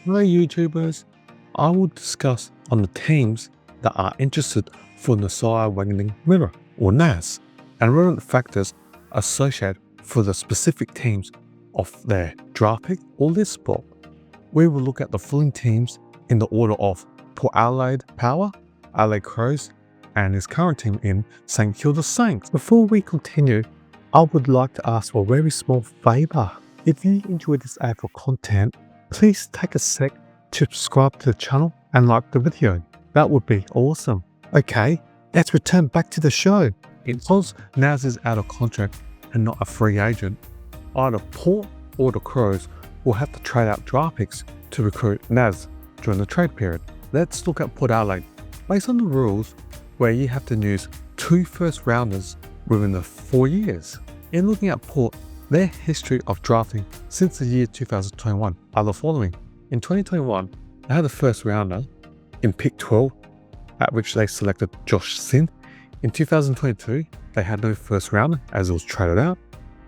Hello YouTubers, I will discuss on the teams that are interested for Nasiah Wanganeen-Milera or NAS and relevant factors associated for the specific teams of their draft pick or list spot. We will look at the following teams in the order of Port Adelaide Power, Adelaide Crows and his current team in St Kilda Saints. Before we continue, I would like to ask for a very small favour. If you enjoy this AFL content, please take a sec to subscribe to the channel and like the video. That would be awesome. Okay, let's return back to the show. Because Naz is out of contract and not a free agent, either Port or the Crows will have to trade out draft picks to recruit Naz during the trade period. Let's look at Port Adelaide. Based on the rules where you have to use 2 first rounders within the 4 years. In looking at Port, their history of drafting since the year 2021 are the following. In 2021, they had a first rounder in pick 12, at which they selected Josh Sin. In 2022, they had no first rounder as it was traded out.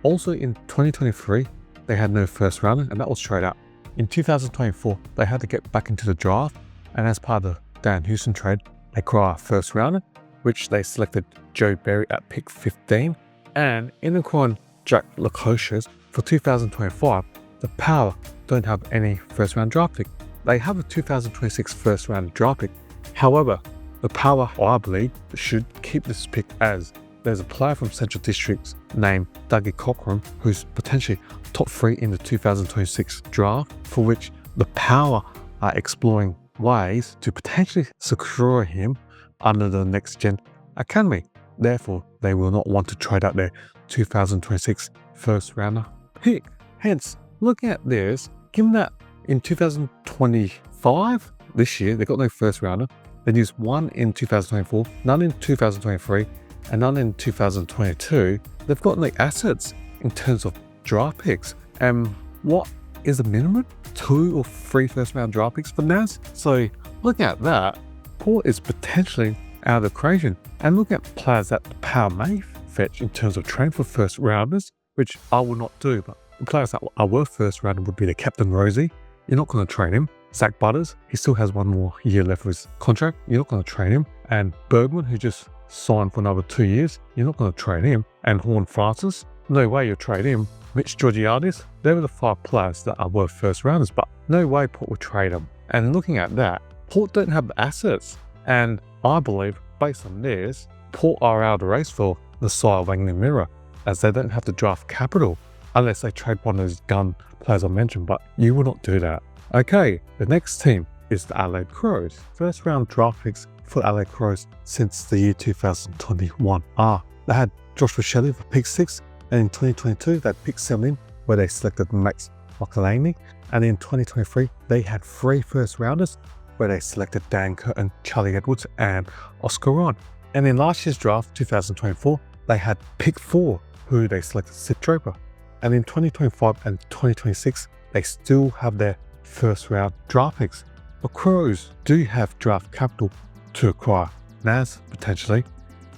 Also in 2023, they had no first rounder and that was traded out. In 2024, they had to get back into the draft, and as part of the Dan Houston trade, they acquired a first rounder, which they selected Joe Berry at pick 15. And in acquiring Jack Lukosius for 2025, the Power don't have any first round draft pick. They have a 2026 first round draft pick. However, the Power, I believe, should keep this pick as there's a player from Central Districts named Dougie Cochran who's potentially top 3 in the 2026 draft, for which the Power are exploring ways to potentially secure him under the Next Gen Academy. Therefore, they will not want to trade out their 2026 first rounder pick. Hence, looking at this, given that in 2025, this year, they got no first rounder, they used 1 in 2024, none in 2023, and none in 2022, they've got no assets in terms of draft picks. And what is the minimum? 2 or 3 first round draft picks for NAS? So looking at that, Port is potentially out of the equation. And looking at players that the Power may fetch in terms of trade for first rounders, which I will not do, but the players that are worth first rounder would be the Captain Rosie. You're not going to trade him. Zach Butters, he still has 1 more year left of his contract. You're not going to trade him. And Bergman, who just signed for another 2 years, you're not going to trade him. And Horn Francis, no way you'll trade him. Mitch Georgiadis, they were the 5 players that are worth first rounders, but no way Port would trade them. And looking at that, Port don't have the assets. And I believe, based on this, Port are out of the race for Nasiah Wanganeen-Milera, as they don't have to draft capital unless they trade one of those gun players I mentioned, but you will not do that. Okay, the next team is the Adelaide Crows. First round draft picks for Adelaide Crows since the year 2021 are, they had Joshua Shelley for pick 6, and in 2022 they had pick 17 where they selected Max Michelini, and in 2023 they had 3 first rounders where they selected Dan Curtin, Charlie Edwards and Oscar Ryan. And in last year's draft, 2024, they had pick 4 who they selected Sid Draper. And in 2025 and 2026, they still have their first round draft picks. The Crows do have draft capital to acquire NAS potentially,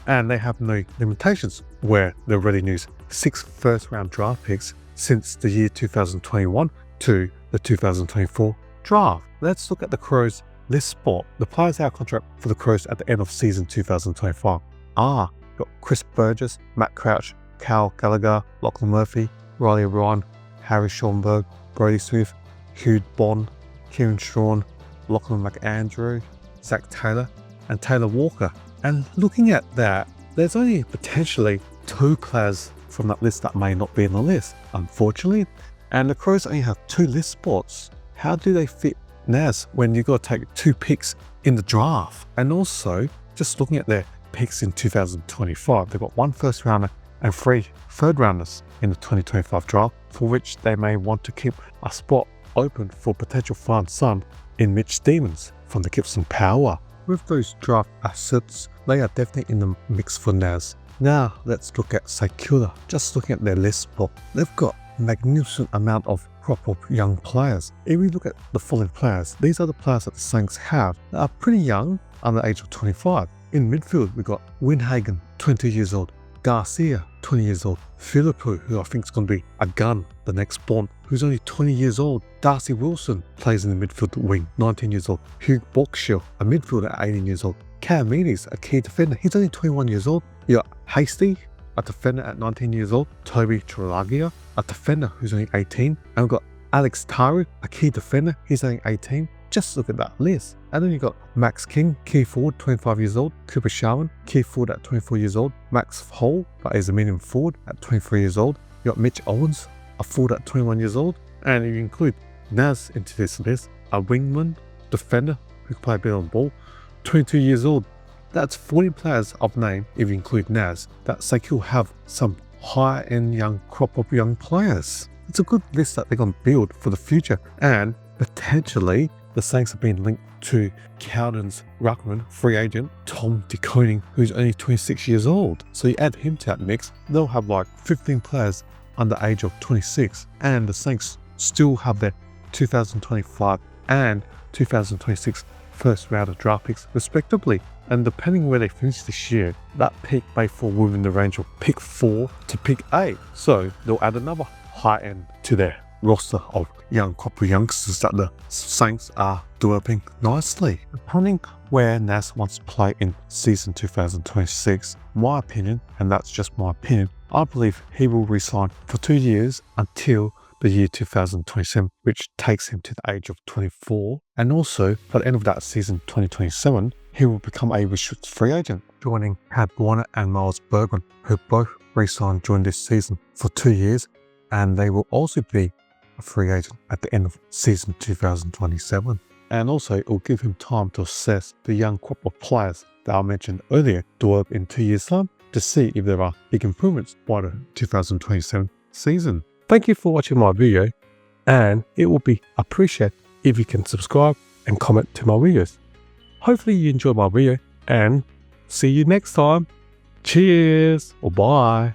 and they have no limitations where they already used 6 first round draft picks since the year 2021 to the 2024 draft. Let's look at the Crows list spot. The players out of contract for the Crows at the end of season 2025 are got Chris Burgess, Matt Crouch, Cal Gallagher, Lachlan Murphy, Riley Ryan, Harry Schomburg, Brody Smith, Hugh Bond, Kieran Strawn, Lachlan McAndrew, Zach Taylor, and Taylor Walker. And looking at that, there's only potentially 2 players from that list that may not be in the list, unfortunately. And the Crows only have 2 list spots. How do they fit NAS when you've got to take 2 picks in the draft? And also, just looking at their picks in 2025, they've got 1 first rounder and 3 third rounders in the 2025 draft, for which they may want to keep a spot open for potential foreign son in Mitch Stevens from the Gibson Power. With those draft assets, they are definitely in the mix for NAS. Now let's look at St Kilda. Just looking at their list spot, they've got a magnificent amount of crop of young players. If we look at the following players, these are the players that the Saints have that are pretty young, under the age of 25. In midfield, we've got Winhagen, 20 years old, Garcia, 20 years old. Philippou, who I think is going to be a gun, the next Bond, who's only 20 years old. Darcy Wilson plays in the midfield wing, 19 years old. Hugh Boxhill, a midfielder at 18 years old. Cam Meaney's a key defender, he's only 21 years old. You got Hasty, a defender at 19 years old. Toby Trelagia, a defender who's only 18. And we've got Alex Taru, a key defender, he's only 18. Just look at that list. And then you got Max King, key forward, 25 years old. Cooper Sharman, key forward at 24 years old. Max Hole, that is a medium forward at 23 years old. You got Mitch Owens, a forward at 21 years old. And if you include Naz into this list, a wingman, defender who can play a bit on the ball, 22 years old. That's 40 players of name, if you include Naz, that Saints will have some high-end young crop of young players. It's a good list that they're going to build for the future. And potentially, the Saints have been linked to Cowden's ruckman, free agent, Tom De Koning, who's only 26 years old. So you add him to that mix, they'll have like 15 players under the age of 26. And the Saints still have their 2025 and 2026 first round of draft picks respectively. And depending where they finish this year, that pick may fall within the range of pick 4 to pick 8. So they'll add another high end to their roster of young crop of youngsters that the Saints are developing nicely. Depending where Nas wants to play in season 2026, my opinion, and that's just my opinion, I believe he will resign for 2 years until the year 2027, which takes him to the age of 24. And also, by the end of that season 2027, he will become a restricted free agent, joining Had Warner and Miles Bergman, who both re-signed during this season for 2 years, and they will also be a free agent at the end of season 2027. And also, it will give him time to assess the young crop of players that I mentioned earlier, develop in 2 years' time, to see if there are big improvements by the 2027 season. Thank you for watching my video, and it will be appreciated if you can subscribe and comment to my videos. Hopefully you enjoyed my video, and see you next time. Cheers or bye.